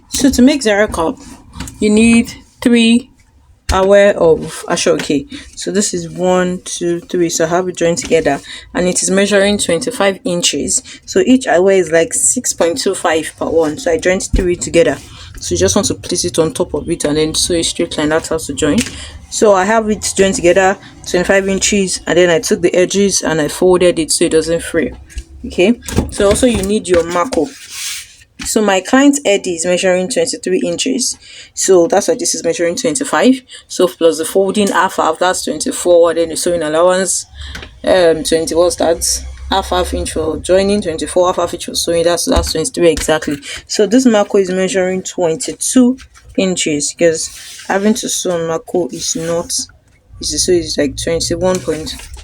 So to make Zara cup, you need three aware of Asooke. So this is one, two, three. So I have it joined together, and it is measuring 25 inches. So each aware is like 6.25 per one. So I joined three together. So you just want to place it on top of it and then sew a straight line. That's how to join. So I have it joined together 25 inches, and then I took the edges and I folded it so it doesn't fray. Okay. So also you need your marco. So my client's head is measuring 23 inches. So that's why this is measuring 25. So plus the folding half, that's 24. Then the sewing allowance, 20, what's that? Half inch for joining, 24, half inch for sewing. That's 23 exactly. So this marco is measuring 22 inches because having to sew on marco is not easy. So it's like 21.5.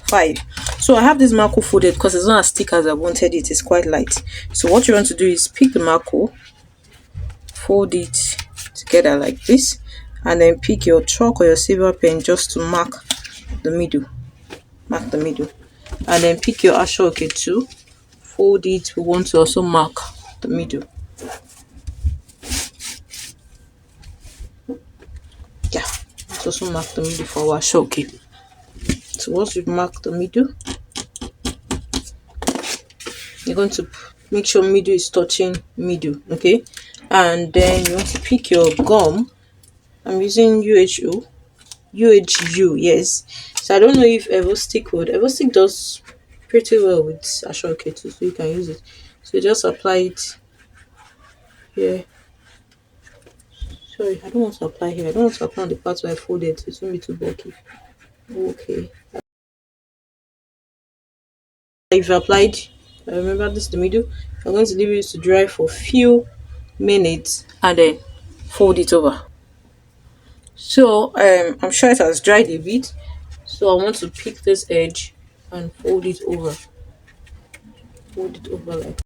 So I have this marco folded because it's not as thick as I wanted it. It's quite light. So what you want to do is pick the marco, fold it together like this, and then pick your chalk or your silver pen just to mark the middle. Mark the middle. And then pick your Asooke too. Fold it. We want to also mark the middle. Yeah. Let's also mark the middle for our Asooke. So once you've marked the middle, you're going to make sure middle is touching middle, okay? And then you want to pick your gum. I'm using UHU, yes. So I don't know if Evostick would. Evostick does pretty well with Asooke too, so you can use it. So just apply it here. Sorry, I don't want to apply here. I don't want to apply on the part where I folded. So it's going to be too bulky. Okay. If you applied, remember this is the middle. I'm going to leave it to dry for a few minutes and then fold it over. So I'm sure it has dried a bit. So I want to pick this edge and fold it over. Fold it over like.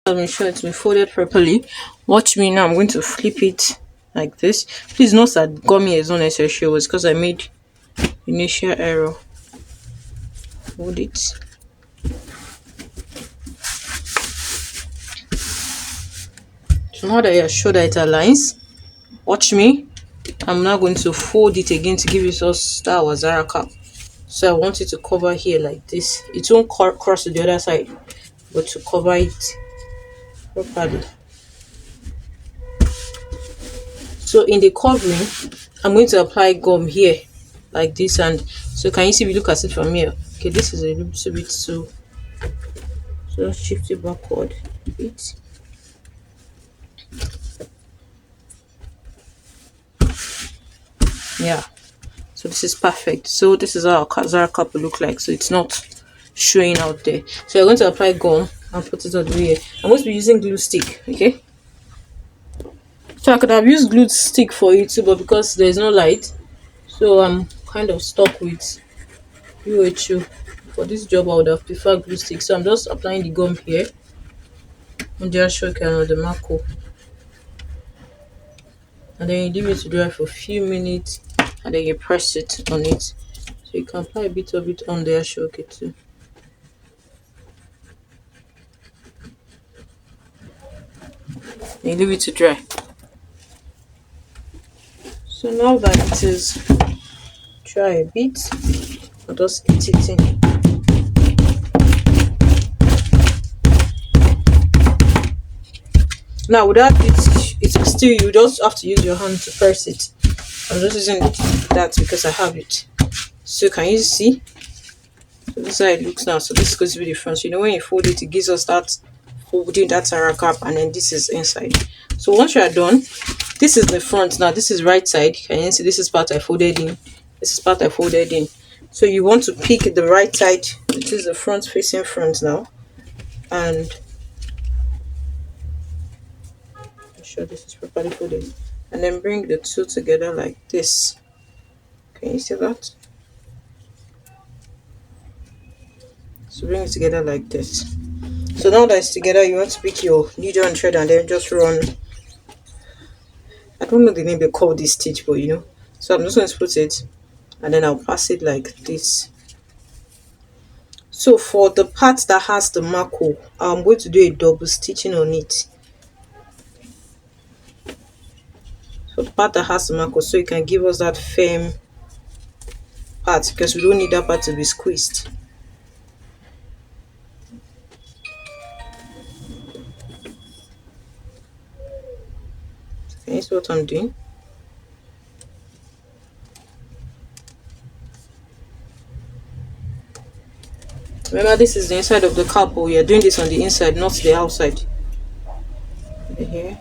I'll make sure it's been folded properly. Watch me now. I'm going to flip it like this. Please note that gummy is not necessary. It was because I made initial error. Hold it. So now that you're sure that it aligns, watch me. I'm now going to fold it again to give it us that was Zara cap. So I want it to cover here like this. It won't cross to the other side, but to cover it properly. So in the covering, I'm going to apply gum here like this, and so can you see if you look at it from here? Okay, this is a little bit too, so just shift it backward a bit. Yeah, so this is perfect. So this is how our Zara cup will look like, so it's not showing out there. So you're going to apply gum and put it on the way. I'm going to be using glue stick, okay? So I could have used glue stick for it too, but because there's no light, so I'm kind of stuck with UHU. For this job, I would have preferred glue stick. So I'm just applying the gum here on the Asooke and on the marco. And then you leave it to dry for a few minutes and then you press it on it. So you can apply a bit of it on the Asooke too. And you leave it to dry. So now that it is dry a bit, I'll just eat it in. Now without it, it's still, you just have to use your hand to press it. I'm just using that because I have it. So can you see? So this is how it looks now. So this is going to be the front. So you know when you fold it, it gives us that folding, that Zara cap, and then this is inside. So once you are done, this is the front. Now this is right side. Can you see this is part I folded in? This is part I folded in. So you want to pick the right side, which is the front facing front now, and make sure this is properly folded, and then bring the two together like this. Can you see that? So bring it together like this. So now that it's together, you want to pick your needle and thread and then just run. I don't know the name they call this stitch, but you know. So I'm just going to put it and then I'll pass it like this. So for the part that has the marco, I'm going to do a double stitching on it. For the part that has the marco, so it can give us that firm part, because we don't need that part to be squeezed. Can you see what I'm doing? Remember, this is the inside of the cap. We are doing this on the inside, not the outside. Here,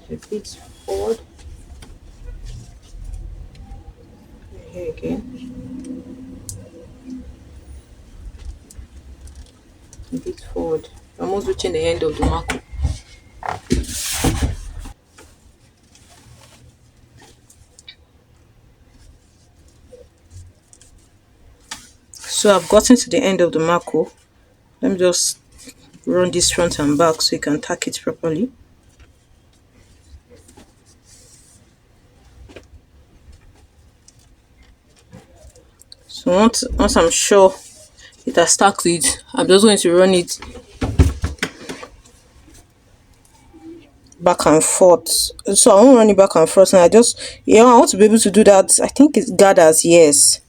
a bit forward. Here again, a bit forward. Almost reaching the end of the marco. So I've gotten to the end of the marco. Let me just run this front and back so you can tack it properly. So once I'm sure it has tacked it, I'm just going to run it back and forth. So I won't run it back and forth, and I want to be able to do that. I think it gathers, yes.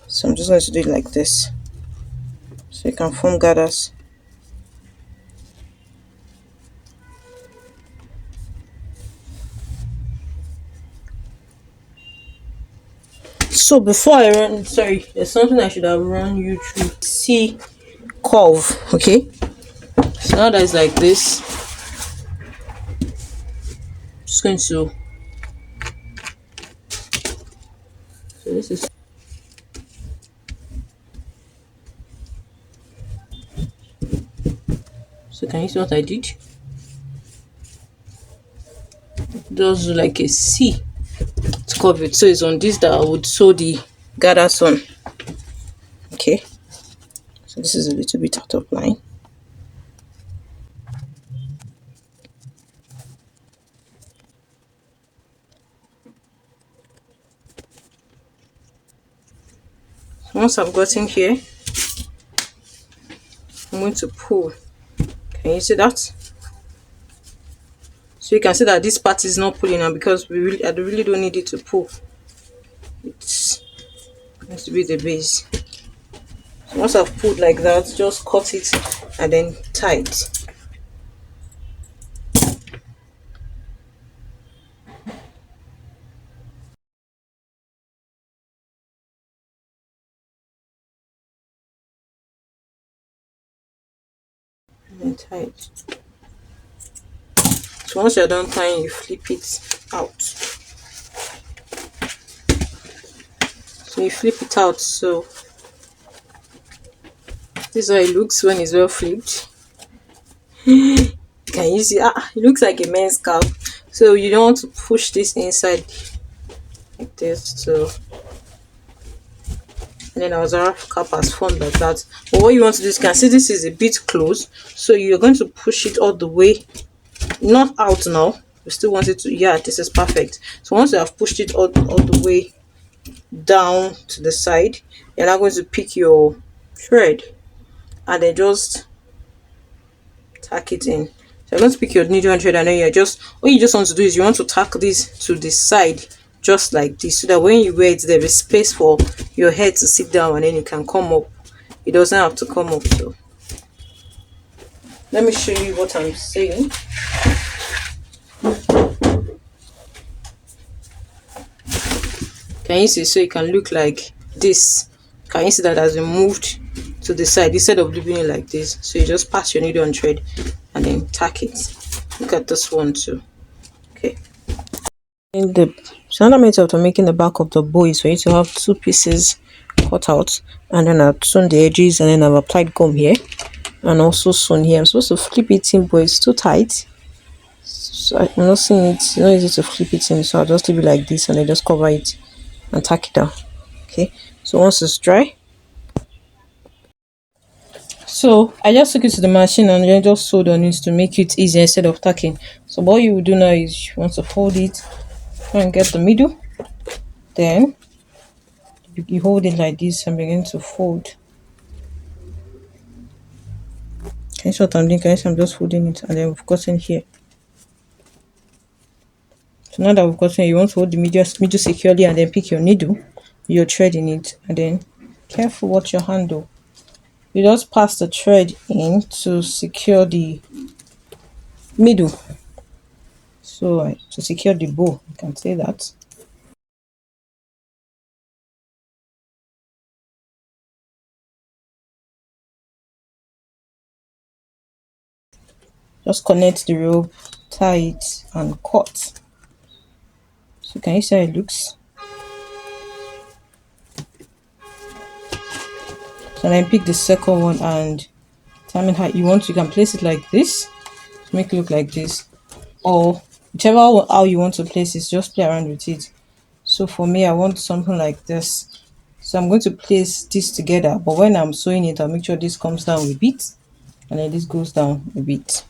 So I'm just going to do it like this, so you can form gathers. So before I run, sorry, there's something I should have run you through. See curve, okay? So now that it's like this, I'm just going to, so this is, so can you see what I did? It does like a C to curve it. So it's on this that I would sew the gathers on. Okay, so this is a little bit out of line. Once I've gotten here, I'm going to pull. Can you see that? So you can see that this part is not pulling now, because I really don't need it to pull. It's going to be the base. So once I've pulled like that, just cut it and then tie it. And then tie it. So once you're done tying, you flip it out. So you flip it out. So this is how it looks when it's well flipped. Can you see? It looks like a men's cap. So you don't want to push this inside like this. So, and then our zara cap has formed like that. But what you want to do is, you can see this is a bit close. So you're going to push it all the way, not out now. We still want it to, yeah, this is perfect. So once you have pushed it all the way down to the side, you're now going to pick your thread and then just tack it in. So you're going to pick your needle and thread, and then all you just want to do is you want to tack this to the side just like this, so that when you wear it, there is space for your head to sit down and then it can come up. It doesn't have to come up. So let me show you what I'm saying. Can you see? So it can look like this. Can you see that has been moved to the side instead of leaving it like this? So you just pass your needle and thread and then tack it. Look at this one too. Okay. So another method of making the back of the bow is for you to have two pieces cut out, and then I've sewn the edges, and then I've applied gum here and also sewn here. I'm supposed to flip it in, but it's too tight. So I'm not seeing it. It's not easy to flip it in, so I'll just leave it like this and then just cover it and tack it down. Okay, so once it's dry, so I just took it to the machine and then just sewed on it to make it easier instead of tacking. So what you will do now is you want to fold it, try and get the middle, then you hold it like this and begin to fold. Can you see what I'm doing? Can you see I'm just holding it, and then we've gotten here. So now that we've gotten here, you want to hold the middle securely and then pick your needle, your thread in it, and then careful watch your handle. You just pass the thread in to secure the middle. So to secure the bow, you can say that. Just connect the rope, tie it, and cut. So can you see how it looks? So then pick the second one and determine how you want. You can place it like this to make it look like this, or whichever how you want to place it. Just play around with it. So for me, I want something like this. So I'm going to place this together, but when I'm sewing it, I'll make sure this comes down a bit, and then this goes down a bit.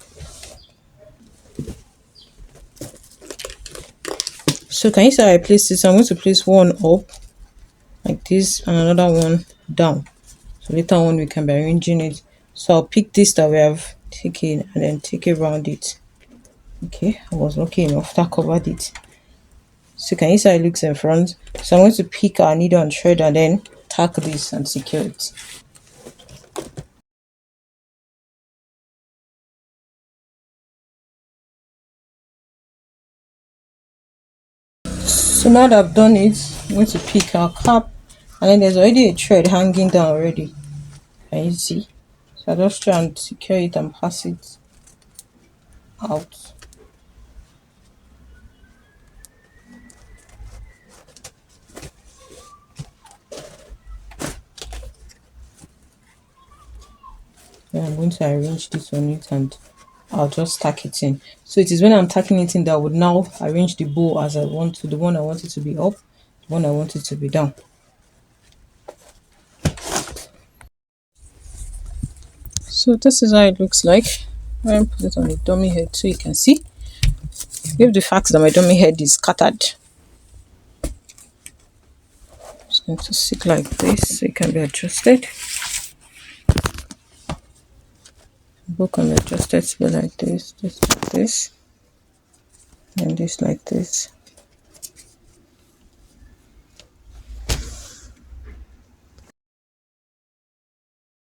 So can you see how I place this? I'm going to place one up like this and another one down. So later on we can be arranging it. So I'll pick this that we have taken and then take it around it. Okay, I was lucky enough that covered it. So can you see how it looks in front? So I'm going to pick our needle and thread and then tack this and secure it. So now that I've done it, I'm going to pick our cap, and then there's already a thread hanging down already. Can you see? So I just try and secure it and pass it out. Then I'm going to arrange this on it and I'll just tack it in. So it is when I'm tacking it in that I would now arrange the bow as I want to. The one I want it to be up, the one I want it to be down. So this is how it looks like. I'm going to put it on the dummy head so you can see. Give the fact that my dummy head is scattered. It's going to sit like this so it can be adjusted. Both can be adjusted to be like this like this, and this like this.